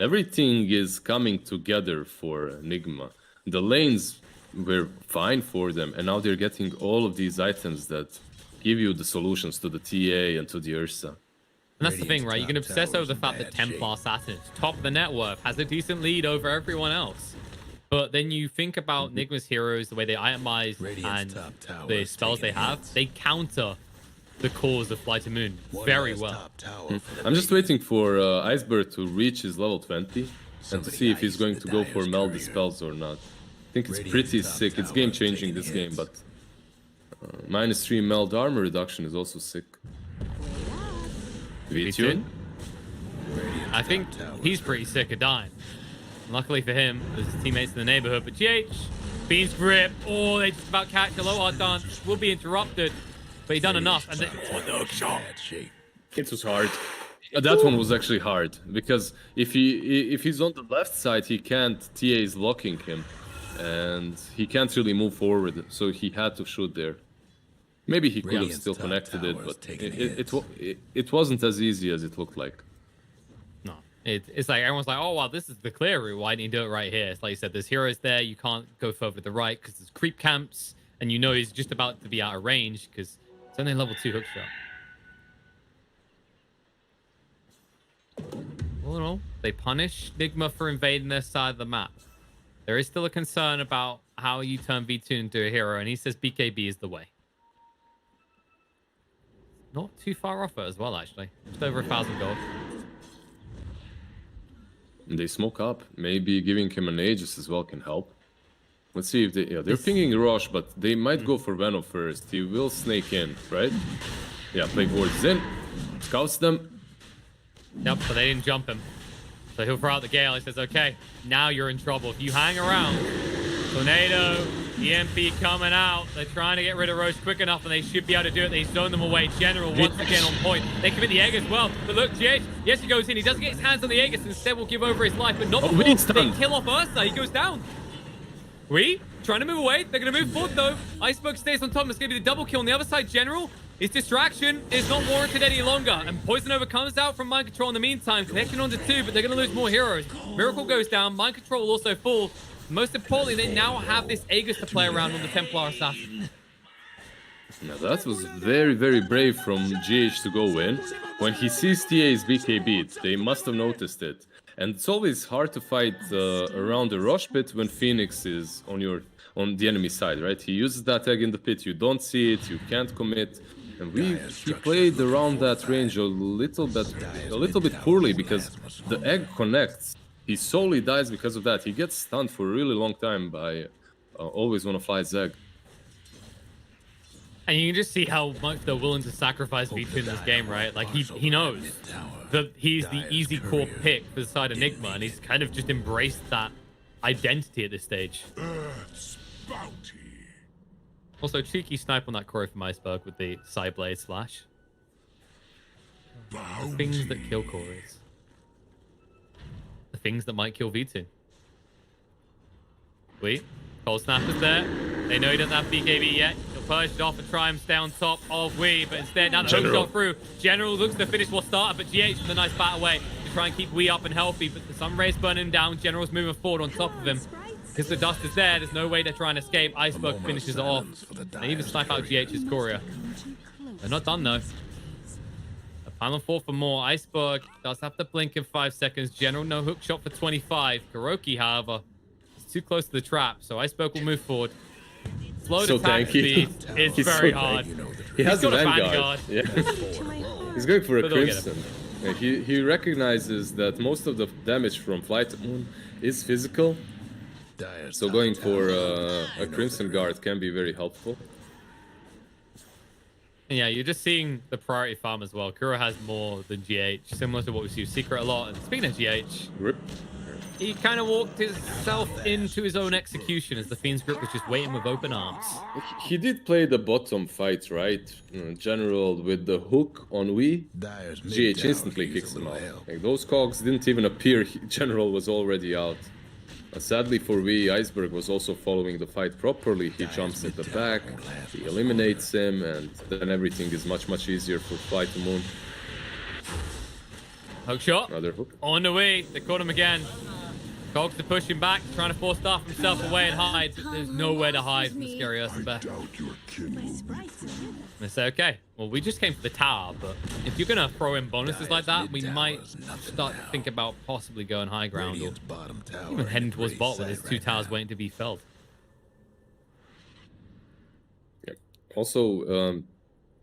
Everything is coming together for Nigma. The lanes were fine for them, and now they're getting all of these items that give you the solutions to the TA and to the Ursa. And that's the thing, right? You can obsess over the fact that Templar Assassin is top of the net worth, has a decent lead over everyone else. But then you think about Nigma's heroes, the way they itemize and the spells they have, they counter the cause of Flight to Moon very well. I'm just waiting for Iceberg to reach his level 20 and to see if he's going to go for meld spells or not. I think it's pretty sick. It's game changing this game, but -3 meld armor reduction is also sick. V2? I think he's pretty sick of dying. Luckily for him, there's his teammates in the neighborhood. But GH, Bean's grip. Oh, they just about catch a low hard dance. Will be interrupted. But he done enough. And It was hard. That one was actually hard because if he's on the left side, he can't. TA is locking him, and he can't really move forward. So he had to shoot there. Maybe he could have still connected it, but it wasn't as easy as it looked like. No, it's like everyone's like, oh wow, this is the clear route. Why didn't you do it right here? It's like you said, there's heroes there. You can't go further to the right because there's creep camps, and you know he's just about to be out of range because it's only level 2 hookshot. All in all, they punish Nigma for invading their side of the map. There is still a concern about how you turn V2 into a hero, and he says BKB is the way. Not too far off it as well, actually. Just over 1,000 gold. They smoke up. Maybe giving him an Aegis as well can help. Let's see if they... Yeah, they're pinging Rosh, but they might go for Venom first. He will snake in, right? Yeah, Plague Ward is in. Scouts them. Yep, but they didn't jump him. So he'll throw out the Gale. He says, okay, now you're in trouble. If you hang around, Tornado, EMP coming out. They're trying to get rid of Roche quick enough, and they should be able to do it. They zone them away. General once again on point. They commit the egg as well. But look, GH, yes, he goes in. He doesn't get his hands on the Aegis. Instead, will give over his life, but not before they kill off Ursa. He goes down. We trying to move away. They're going to move forward, though. Iceberg stays on top. It's going to be the double kill on the other side. General, his distraction is not warranted any longer. And Poison Nova comes out from Mind Control in the meantime. Connection onto 2, but they're going to lose more heroes. Miracle goes down. Mind Control will also fall. Most importantly, they now have this Aegis to play around on the Templar Assassin. Now that was very, very brave from GH to go in. When he sees TA's BKB, they must have noticed it. And it's always hard to fight around the Rosh pit when Phoenix is on the enemy side, right? He uses that egg in the pit, you don't see it, you can't commit. And he played around that range a little bit poorly because the egg connects He solely dies because of that. He gets stunned for a really long time by always want to fly Zeg. And you can just see how much they're willing to sacrifice V2 in this game, right? Like, he knows that he's the easy core pick for the side of Nigma, and he's kind of just embraced that identity at this stage. Also, cheeky snipe on that Koro from Iceberg with the side blade slash. The things that kill Koros. The things that might kill V2. Wait, Cold Snap is there. They know he doesn't have BKB yet. He'll purge it off and try and stay on top of Wee, but instead, now the hook's got through. General looks to finish what started, but GH with a nice bat away to try and keep Wee up and healthy, but the sun rays burning him down. General's moving forward on top of him. Because the dust is there, there's no way to try and escape. Iceberg finishes it off. They even snipe out GH's courier. They're not done though. A final 4 for more. Iceberg does have to blink in 5 seconds. General no hook shot for 25. Kuroki, however, is too close to the trap, so Iceberg will move forward. Slow to attack speed is very hard. He has a got Vanguard. Yeah. He's going for a Crimson. He recognizes that most of the damage from Flight to Moon is physical. So going for a Crimson Guard can be very helpful. And yeah, you're just seeing the priority farm as well. Kuro has more than GH, similar to what we see with Secret a lot. And speaking of GH, Rip. he kind of walked himself into his own execution as the Fiend's grip was just waiting with open arms. He did play the bottom fight, right? General with the hook on Wii. GH instantly kicks him out. Like, those cogs didn't even appear. General was already out. Sadly for Wii, Iceberg was also following the fight properly. He jumps at the back, he eliminates him, and then everything is much easier for Flight to Moon. Hook shot. Another hook. On the way. They caught him again. Cogs to push him back, trying to force Staff himself away and hide. But there's nowhere to hide from the scary Ursenbear. They say, okay, well, we just came for the tower, but if you're going to throw in bonuses like that, we might start to think about possibly going high ground or even heading towards bot with his 2 towers waiting to be felled. Yeah. Also,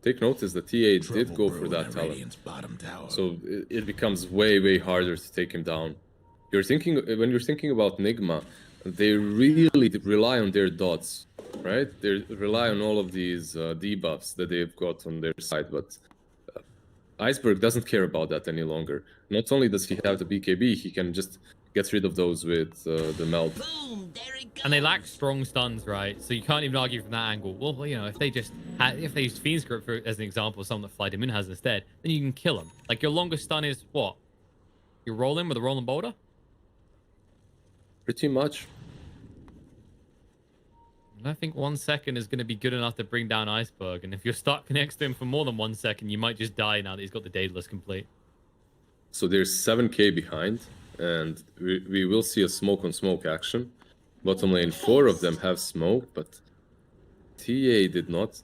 take notice that TA did go for that talent. So it becomes way harder to take him down. When you're thinking about Nigma, they really rely on their dots, right? They rely on all of these debuffs that they've got on their side, but Iceberg doesn't care about that any longer. Not only does he have the BKB, he can just get rid of those with the melt. And they lack strong stuns, right? So you can't even argue from that angle. Well, you know, if they use Fiend's Grip as an example of something that Flight Moon has instead, then you can kill them. Like, your longest stun is what? You roll in with a rolling boulder? Pretty much. I think 1 second is going to be good enough to bring down Iceberg. And if you're stuck next to him for more than 1 second, you might just die now that he's got the Daedalus complete. So there's 7k behind, and we will see a smoke on smoke action. Bottom lane, 4 of them have smoke, but TA did not.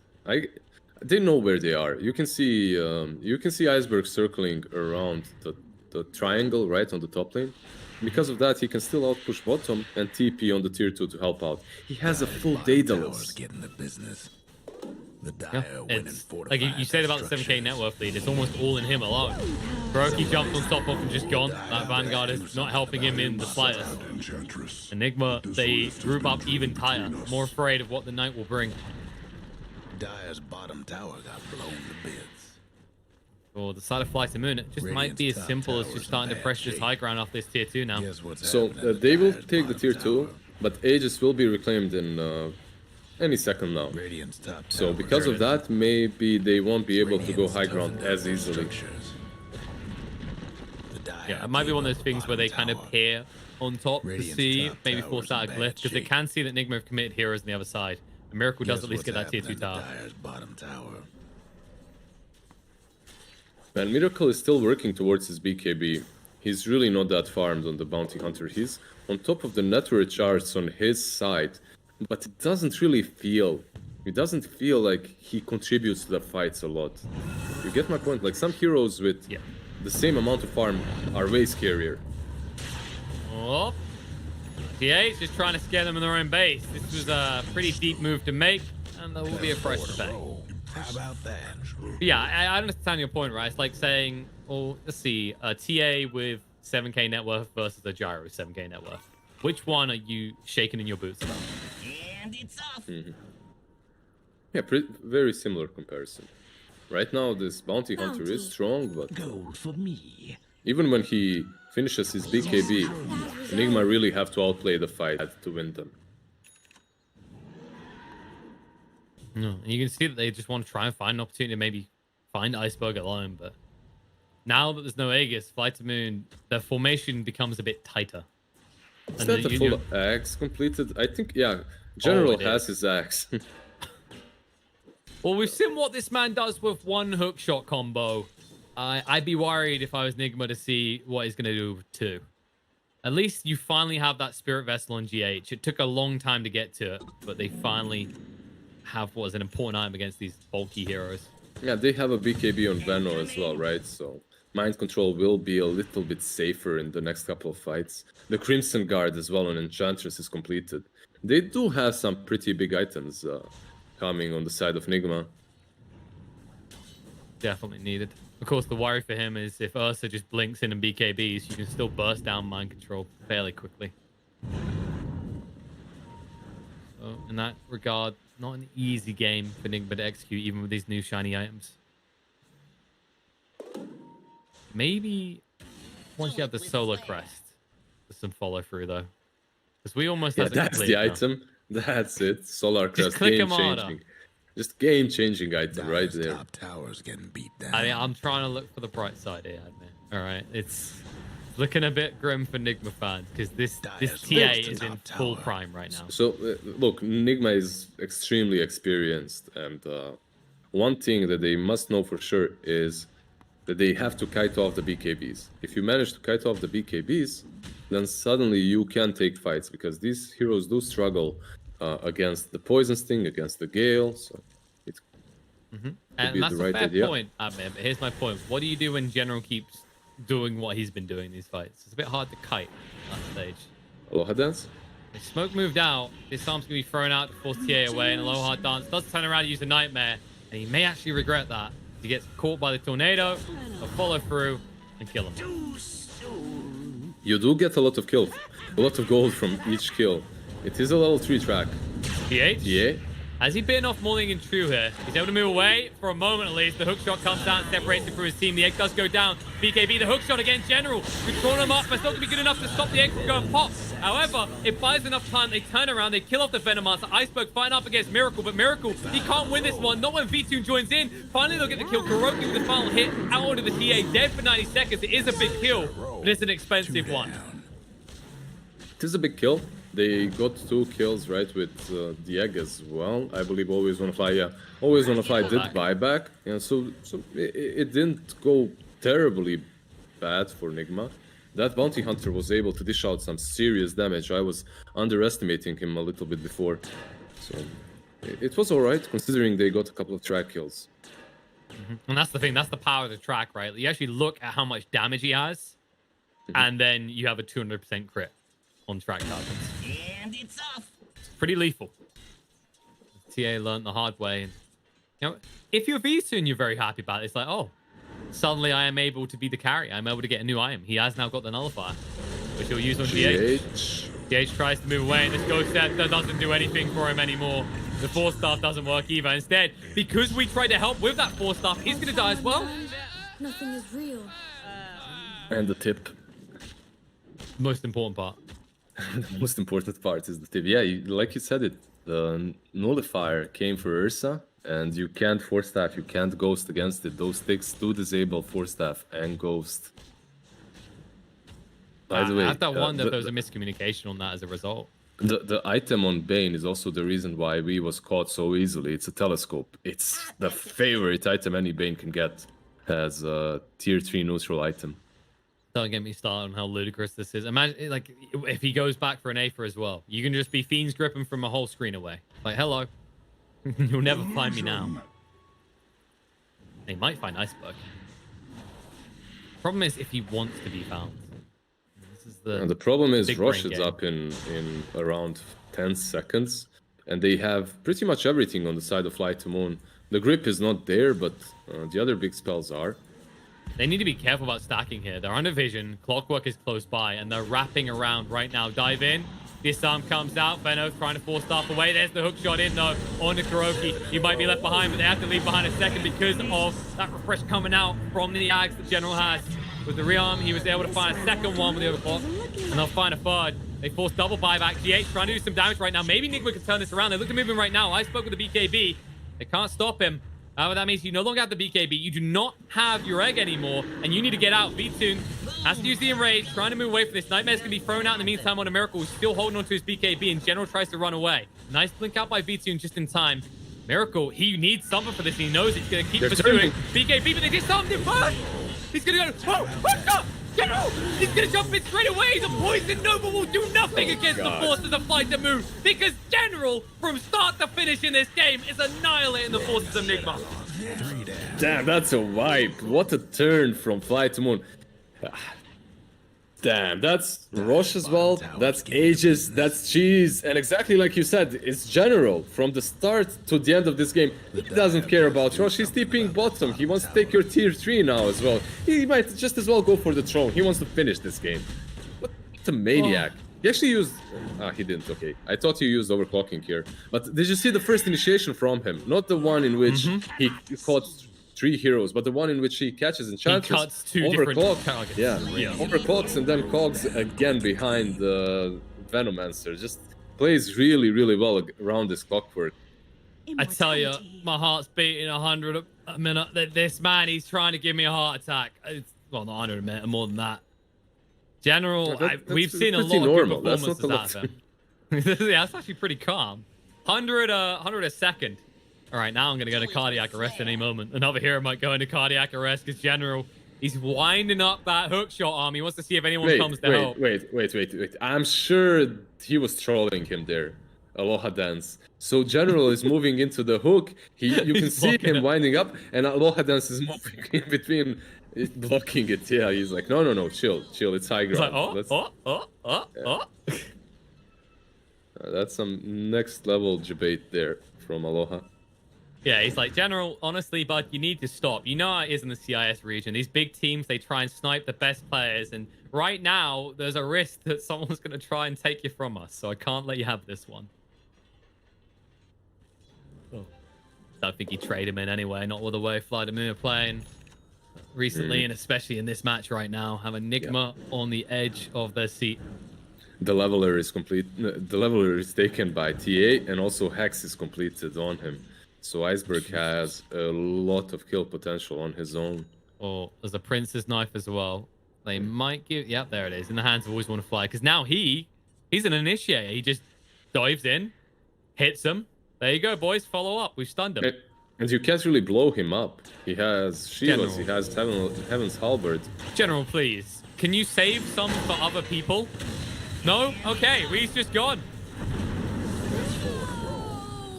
They know where they are. You can see Iceberg circling around the triangle right on the top lane. Because of that, he can still outpush bottom and TP on the tier 2 to help out. He has a full Daedalus. Yeah, it's like you said about the 7k net worth lead, it's almost all in him alone. Kuroki jumped on top of and just gone. That Vanguard is not helping him in the slightest. Enigma, they group up even tighter, more afraid of what the night will bring. Dire's bottom tower got blown to bits. Or the side of Flight to Moon, it just might be as simple as just starting to press this high ground off this tier 2 now. So they will take the tier 2, but Aegis will be reclaimed in any second now. So because of that, maybe they won't be able to go high ground as easily. Yeah, it might be one of those things where they kind of peer on top to see, maybe force out a glyph, because they can see that Nigma have committed heroes on the other side. A Miracle does at least get that tier 2 tower. And Miracle is still working towards his BKB. He's really not that farmed on the Bounty Hunter. He's on top of the network charts on his side, but it doesn't really feel. It doesn't feel like he contributes to the fights a lot. You get my point? Like, some heroes with the same amount of farm are way scarier. Oh, TA just trying to scare them in their own base. This was a pretty deep move to make, and there will be a price to pay. How about that? Yeah, I understand your point, right? It's like saying, well, let's see, TA with 7k net worth versus a gyro 7k net worth. Which one are you shaking in your boots about? And it's off. Yeah, very similar comparison. Right now, this bounty hunter is strong, but Gold for me. even when he finishes his BKB, Nigma really have to outplay the fight to win them. No, you can see that they just want to try and find an opportunity to maybe find Iceberg alone, but now that there's no Aegis, Flight to Moon, the formation becomes a bit tighter. Is that the full axe completed? I think, yeah, General has his axe. Well, we've seen what this man does with one hook shot combo. I'd be worried if I was Nigma to see what he's going to do with two. At least you finally have that Spirit Vessel on GH. It took a long time to get to it, but they finally have what is an important item against these bulky heroes. Yeah, they have a BKB on Venno as well, right? So mind control will be a little bit safer in the next couple of fights. The Crimson Guard as well on Enchantress is completed. They do have some pretty big items coming on the side of Nigma. Definitely needed. Of course, the worry for him is if Ursa just blinks in and BKBs, you can still burst down mind control fairly quickly. So, in that regard, not an easy game for Nigma to execute, even with these new shiny items. Maybe once you have the Solar Crest, there's some follow through though. Because we almost have that's the item. That's it. Solar Crest, game changing. Just game changing item right there. Top tower's getting beat down. I mean, I'm trying to look for the bright side here, admit. All right, it's looking a bit grim for Nigma fans because this TA is in full prime right now. So look, Nigma is extremely experienced, and one thing that they must know for sure is that they have to kite off the BKBs. If you manage to kite off the BKBs, then suddenly you can take fights because these heroes do struggle against the Poison Sting, against the Gale. So it and that's a fair point, Admin. But here's my point: what do you do when General keeps doing what he's been doing in these fights? It's a bit hard to kite at that stage. Aloha Dance? If Smoke moved out, this arm's going to be thrown out to force TA away, and Aloha Dance does turn around and use a Nightmare, and he may actually regret that. He gets caught by the tornado, they'll follow through, and kill him. You do get a lot of kills, a lot of gold from each kill. It is a level 3 track. PH? Yeah. Has he bitten off Morning and True here? He's able to move away for a moment at least. The hook shot comes down, separates him from his team. The egg does go down. BKB, the hook shot against General. Control him up, but it's not going to be good enough to stop the egg from going pop. However, it buys enough time. They turn around, they kill off the Venomancer. Iceberg fighting up against Miracle, but Miracle, he can't win this one. Not when V2 joins in. Finally, they'll get the kill. Kuroki with the final hit out of the TA. Dead for 90 seconds. It is a big kill, but it's an expensive one. It is a big kill. They got 2 kills, right, with the egg as well. I believe Always Wanna Fly, yeah. Always Wanna Fly did buyback. Yeah, so it didn't go terribly bad for Nigma. That Bounty Hunter was able to dish out some serious damage. I was underestimating him a little bit before. So it was alright, considering they got a couple of track kills. And that's the thing, that's the power of the track, right? You actually look at how much damage he has, and then you have a 200% crit on track targets. And it's off. It's pretty lethal. TA learned the hard way. And, you know, if you're V2 and you're very happy about it, it's like, oh, suddenly I am able to be the carry. I'm able to get a new item. He has now got the Nullifier, which he'll use on GH. GH tries to move away, and this Ghost Scepter doesn't do anything for him anymore. The Force Staff doesn't work either. Instead, because we tried to help with that Force Staff, he's going to die as well. Nothing is real. And the tip. Most important part. The most important part is the tip. Yeah, like you said it, the Nullifier came for Ursa, and you can't Force Staff, you can't Ghost against it. Those sticks do disable Force Staff and Ghost. By the way, I have to wonder if there was a miscommunication on that as a result. The item on Bane is also the reason why we was caught so easily. It's a telescope. It's the favorite item any Bane can get as a tier 3 neutral item. Don't get me started on how ludicrous this is. Imagine, like, if he goes back for an Aether as well. You can just be Fiends gripping from a whole screen away. Like, hello. You'll never find me now. They might find Iceberg. Problem is if he wants to be found. This is the problem is Rush is up in around 10 seconds. And they have pretty much everything on the side of Flight to Moon. The grip is not there, but the other big spells are. They need to be careful about stacking here. They're under vision. Clockwork is close by, and they're wrapping around right now. Dive in. This arm comes out. Venno trying to force staff away. There's the hook shot in, though, on Nikobaby. He might be left behind, but they have to leave behind a second because of that refresh coming out from the Ags that General has. With the rearm, he was able to find a second one with the overclock, and they'll find a third. They force double buyback. GH trying to do some damage right now. Maybe Nigma can turn this around. They look to move him right now. I spoke with the BKB. They can't stop him. What that means you no longer have the BKB. You do not have your egg anymore, and you need to get out. V2 has to use the enrage, trying to move away from this. Nightmare's going to be thrown out in the meantime on a Miracle, who's still holding on to his BKB, and General tries to run away. Nice blink out by V2 just in time. Miracle, he needs something for this. He knows it's going to keep pursuing. BKB, but they disarmed him first. He's going to go. Oh, General! He's going to jump in straight away. The Poison Nova will do nothing against the forces of Flight to Moon because General, from start to finish in this game, is annihilating the forces of Nigma. Damn, that's a wipe. What a turn from Flight to Moon. Damn, that's Roche as well. That's Aegis, that's Cheese. And exactly like you said, it's General. From the start to the end of this game, he doesn't care about Roche. He's tipping bottom. He wants to take your tier 3 now as well. He might just as well go for the throne. He wants to finish this game. What a maniac. He actually used... he didn't, okay. I thought he used overclocking here. But did you see the first initiation from him? Not the one in which he caught 3 heroes, but the one in which he catches Enchantress. He cuts 2 different targets. Yeah, overclocks and then cogs again behind the Venomancer. Just plays really, really well around this clockwork. I tell you, my heart's beating 100 a minute. This man, he's trying to give me a heart attack. Well, not 100 a minute, more than that. General, we've seen a lot of good performances out of him. Yeah, that's actually pretty calm. 100 a second. All right, now I'm going to go to cardiac arrest any moment. Another hero might go into cardiac arrest because General, he's winding up that hook shot arm. He wants to see if anyone comes to help. Wait. I'm sure he was trolling him there. Aloha Dance. So General is moving into the hook. You can see him winding up, and Aloha Dance is moving in between, blocking it. Yeah, he's like, no, chill. It's high ground. He's like, that's some next level debate there from Aloha. Yeah, he's like, General, honestly, bud, you need to stop. You know how it is in the CIS region. These big teams, they try and snipe the best players. And right now, there's a risk that someone's going to try and take you from us. So I can't let you have this one. Oh. I think he traded him in anyway. Not all the way Fly the Moon are playing recently, and especially in this match right now. Have a Nigma on the edge of their seat. The leveler is complete. The leveler is taken by TA, and also Hex is completed on him. So Iceberg has a lot of kill potential on his own. Oh, there's a Prince's Knife as well. They might give... Yep, there it is. In the hands of Always Want to Fly. Because now he's an initiator. He just dives in, hits him. There you go, boys. Follow up. We've stunned him. And you can't really blow him up. He has shields. He has Heaven's Halberd. General, please. Can you save some for other people? No? Okay, Ree's just gone.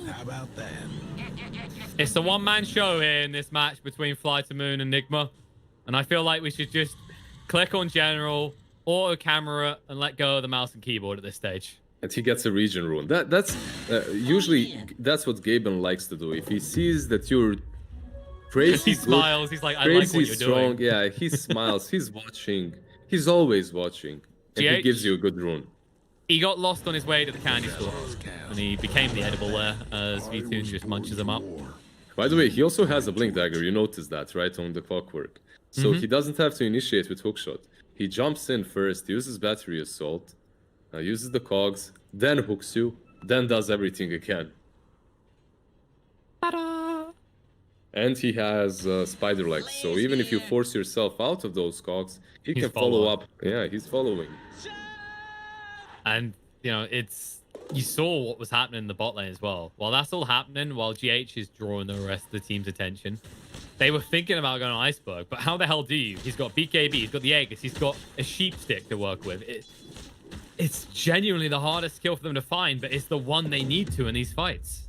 How about that? It's a one-man show here in this match between Fly to Moon and Nigma. And I feel like we should just click on General, auto camera, and let go of the mouse and keyboard at this stage. And he gets a region rune. That's usually that's what Gaben likes to do. If he sees that you're crazy, he smiles. He's like, I like what you're strong. doing. Yeah, he smiles. He's watching. He's always watching. And he gives you a good rune. He got lost on his way to the candy store, and he became the edible there as V2 just munches him up. By the way, he also has a blink dagger. You notice that, right, on the clockwork. So he doesn't have to initiate with hookshot. He jumps in first, uses battery assault, uses the cogs, then hooks you, then does everything again. Ta-da! And he has spider legs, so even if you force yourself out of those cogs, he can follow up. Yeah, he's following. And, you know, you saw what was happening in the bot lane as well. While that's all happening, while GH is drawing the rest of the team's attention, they were thinking about going on Iceberg, but how the hell do you? He's got BKB, he's got the Aegis, he's got a sheep stick to work with. It's genuinely the hardest skill for them to find, but it's the one they need to in these fights.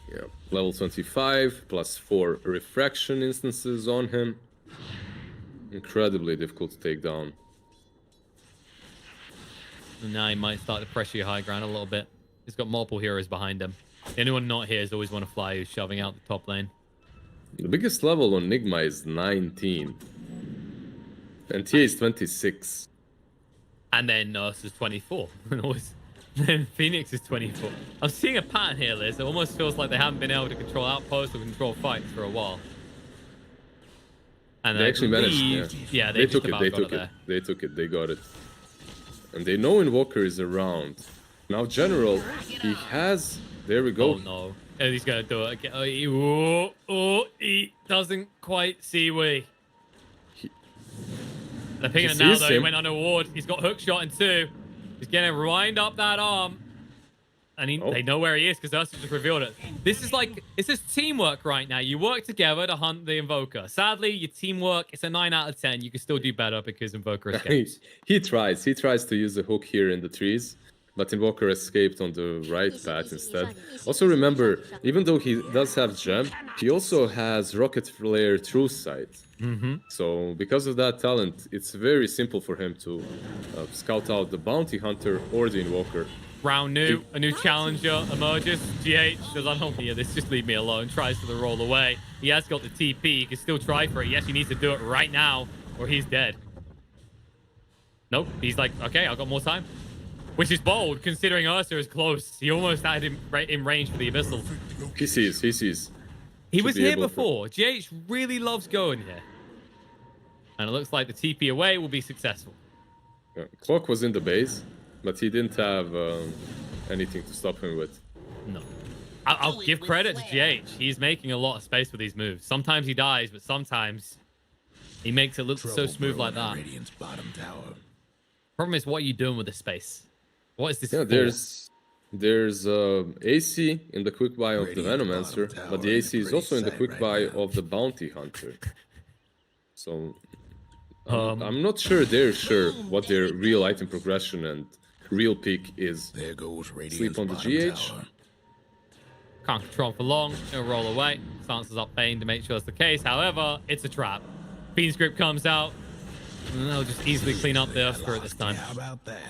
Yeah, level 25, plus 4 refraction instances on him. Incredibly difficult to take down. And now he might start to pressure your high ground a little bit. He's got multiple heroes behind him. Anyone not here is Always Want to Fly who's shoving out the top lane. The biggest level on Nigma is 19. And TA is 26. And then Nurse is 24. And then Phoenix is 24. I'm seeing a pattern here, Liz. It almost feels like they haven't been able to control outposts or control fights for a while. And They actually managed. Yeah, They just took it. about They got took it. there. They took it. They got it. And they know Invoker is around. Now, General, he has. There we go. Oh no. Oh, he's gonna do it again. He doesn't quite see we. They're picking it now sees though. He him. went on a ward. He's got hook shot in 2. He's gonna wind up that arm. And they know where he is because Ursa just revealed it. This is like, it's just teamwork right now. You work together to hunt the Invoker. Sadly, your teamwork, it's a 9 out of 10. You can still do better because Invoker escapes. He tries. He tries to use the hook here in the trees. But Invoker escaped on the right path instead. Also remember, even though he does have Gem, he also has Rocket Flare True Sight. So because of that talent, it's very simple for him to scout out the Bounty Hunter or the Invoker. Round new, a new challenger emerges. GH says, I don't need this, just leave me alone. Tries to roll away. He has got the TP. He can still try for it. He actually needs to do it right now or he's dead. Nope. He's like, okay, I've got more time. Which is bold, considering Ursa is close. He almost had him in range for the Abyssal. He sees. He Should was be here able to- before. GH really loves going here. And it looks like the TP away will be successful. Clock was in the base, but he didn't have anything to stop him with. No. I'll give credit to GH. He's making a lot of space with these moves. Sometimes he dies, but sometimes he makes it look so smooth like that. Radiant's bottom tower. Problem is, what are you doing with this space? What is this Yeah, for? there's AC in the quick buy of the Venomancer, but the AC is also in the quick buy of the Bounty Hunter. So I'm not sure they're sure what their real item progression and real pick is. There goes Radiant's Sleep on the bottom GH. tower. Can't control for long. He'll roll away. Stances up Bane to make sure it's the case. However, it's a trap. Fiend's Grip comes out. And they'll just easily clean up the Earth Spirit this time. How about that?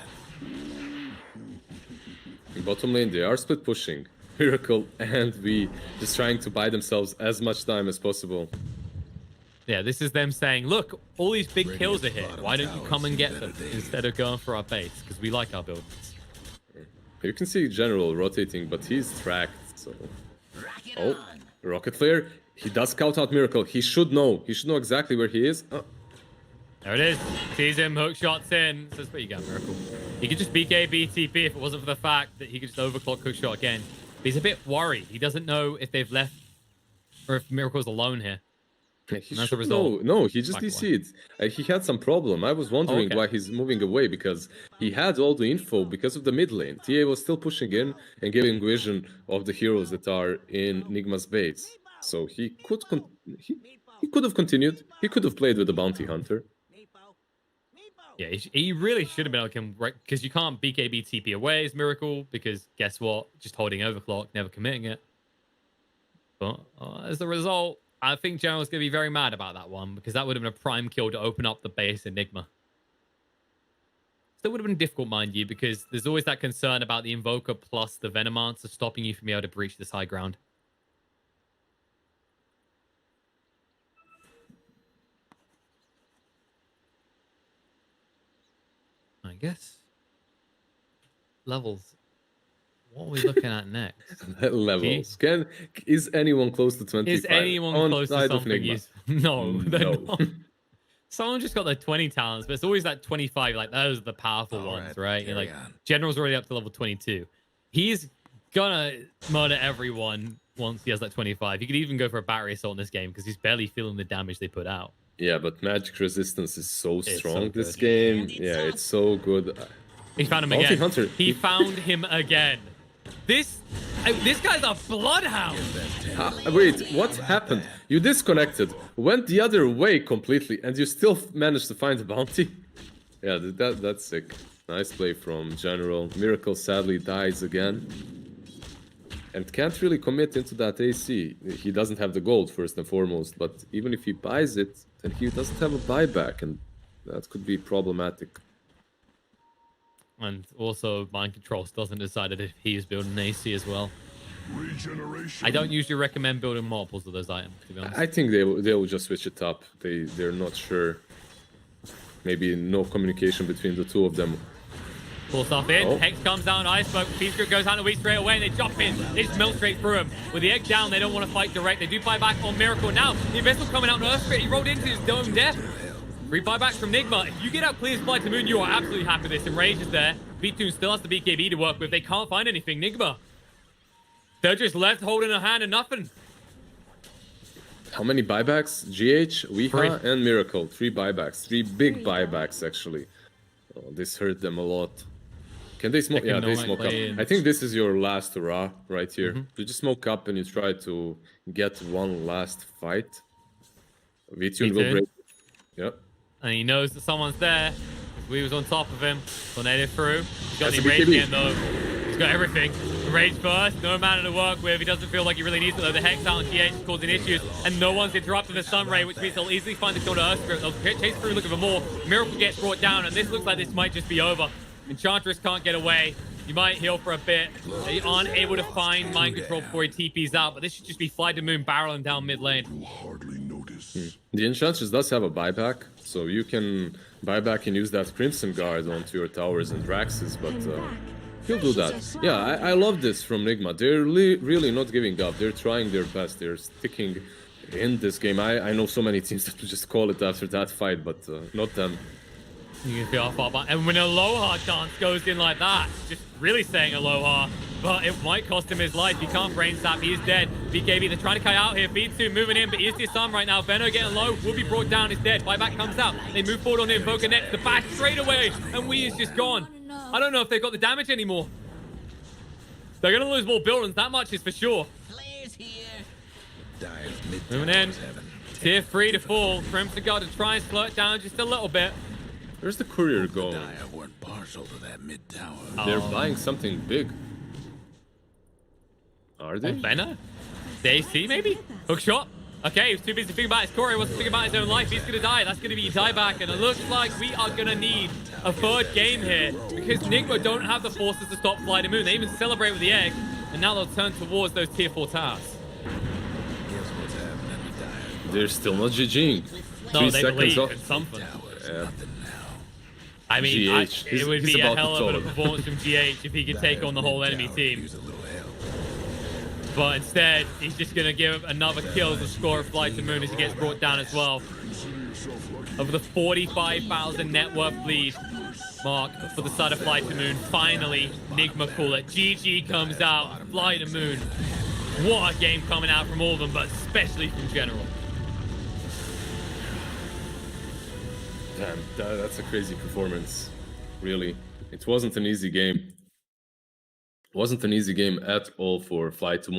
In bottom lane, they are split pushing. Miracle and V just trying to buy themselves as much time as possible. Yeah, this is them saying, look, all these big kills are here. Why don't you come and get them instead of going for our base? Because we like our buildings. You can see General rotating, but he's tracked, so... Rocket Oh, on. Rocket Flare. He does scout out Miracle. He should know. He should know exactly where he is. There it is. Sees him, hook shots in. Says, what you got, Miracle? He could just BK BTP if it wasn't for the fact that he could just overclock hook shot again. But he's a bit worried. He doesn't know if they've left or if Miracle's alone here. He That's the should result. know. No, he just Back away. DC'd. He had some problem. I was wondering Okay. why he's moving away, because he had all the info because of the mid lane. TA was still pushing in and giving vision of the heroes that are in Nigma's base. So he could he could have continued. He could have played with the Bounty Hunter. Yeah, he really should have been able to come right, because you can't BKB TP away as Miracle, because guess what? Just holding overclock, never committing it. But as a result, I think General's going to be very mad about that one, because that would have been a prime kill to open up the base Enigma. Still would have been difficult, mind you, because there's always that concern about the Invoker plus the Venomancer stopping you from being able to breach this high ground. I guess. Levels. What are we looking at next? Levels. Is anyone close to 25? Is anyone on close to side of something? Nigma? No, they're No. not. Someone just got their 20 talents, but it's always that 25. Like, those are the powerful All ones, right, right? You're carry like, on. General's already up to level 22. He's gonna murder everyone once he has that 25. He could even go for a battery assault in this game because he's barely feeling the damage they put out. Yeah, but magic resistance is so It's strong so this good. game. Yeah, it's so good. He found him Bounty again. Hunter. He found him again. This guy's a bloodhound. Wait, what happened? You disconnected, went the other way completely, and you still managed to find the bounty? Yeah, that's sick. Nice play from General. Miracle sadly dies again. And can't really commit into that AC. He doesn't have the gold, first and foremost, but even if he buys it, then he doesn't have a buyback, and that could be problematic. And also, Mind Control doesn't decide if he is building an AC as well. I don't usually recommend building multiples of those items, to be honest. I think they will just switch it up. They're not sure. maybe no communication between the two of them. Pull stuff in. Oh. Hex comes down. Ice smoke. Peacekeeper goes down the weed straight away, and they jump in. They just melt straight through him. With the egg down, they don't want to fight direct. They do buy back on Miracle now. The Invisible coming out on Earth Spirit. He rolled into his dome death. 3 buybacks from Nigma. If you get out clear Flight to Moon, you are absolutely happy with this. And Rage is there. V2 still has the BKB to work with. They can't find anything. Nigma. They're just left holding a hand and nothing. How many buybacks? GH, Weeha, 3. and Miracle. 3 buybacks. 3 big buybacks, actually. Oh, this hurt them a lot. Can they smoke? Yeah, they smoke up. I think this is your last hurrah right here. You just smoke up and you try to get one last fight. V2 will break. Yep. And he knows that someone's there. We was on top of him. Tornado through. He's got That's the a rage BKB. again though. He's got everything. Rage first, no mana to work with. He doesn't feel like he really needs it though. The Hex out on GH is causing issues, and no one's interrupting the Sun Ray, which means they'll easily find the kill to Earth Spirit. They'll chase through looking for more. Miracle gets brought down, and this looks like this might just be over. Enchantress can't get away. You might heal for a bit. They aren't able to find mind control before he TPs out, but this should just be Fly to Moon barreling down mid lane. Hardly notice. The Enchantress does have a buyback, so you can buy back and use that Crimson Guard onto your towers and Draxes, but he'll do that. Yeah, I love this from Nigma. They're really not giving up. They're trying their best. They're sticking in this game. I know so many teams that would just call it after that fight, but not them. You can feel far back. And when Aloha dance goes in like that, just really saying Aloha, but it might cost him his life. He can't brain sap. He is dead. BKB, they're trying to kite out here. V2 moving in, but he is disarmed right now. Venno getting low, will be brought down, is dead. Buyback comes out. They move forward on Invoker next. The bash straight away, and Wee is just gone. I don't know if they've got the damage anymore. They're going to lose more buildings, that much is for sure. Flares here. Dire's mid Moving in. Tier 3 to fall. Crimson Guard to try and slow it down just a little bit. Where's the courier The going? Dire weren't partial to that mid tower. They're buying something big. Are they? Venno? DC maybe? Hook shot? Okay, he was too busy thinking about his core. He wasn't thinking about his own life. He's gonna die. That's gonna be dieback. And it looks like we are gonna need a third game here because Nigma don't have the forces to stop Fly to Moon. They even celebrate with the egg. And now they'll turn towards those tier 4 towers. Guess what's happening to Dire? They're still not GGing. No, 3 they seconds believe off. in something. Tower's Yeah. nothing now. I mean, GH, it would he's be a about to hell of a total. performance from GH if he could take on the whole enemy team. Use a little help. But instead, he's just going to give another kill as a score of Fly to Moon as he gets brought down as well. Over the 45,000 net worth lead mark for the side of Fly to Moon. Finally, Nigma call it. GG comes out. Fly to Moon. What a game coming out from all of them, but especially from General. Damn, that's a crazy performance. Really. It wasn't an easy game. It wasn't an easy game at all for Fly to Moon.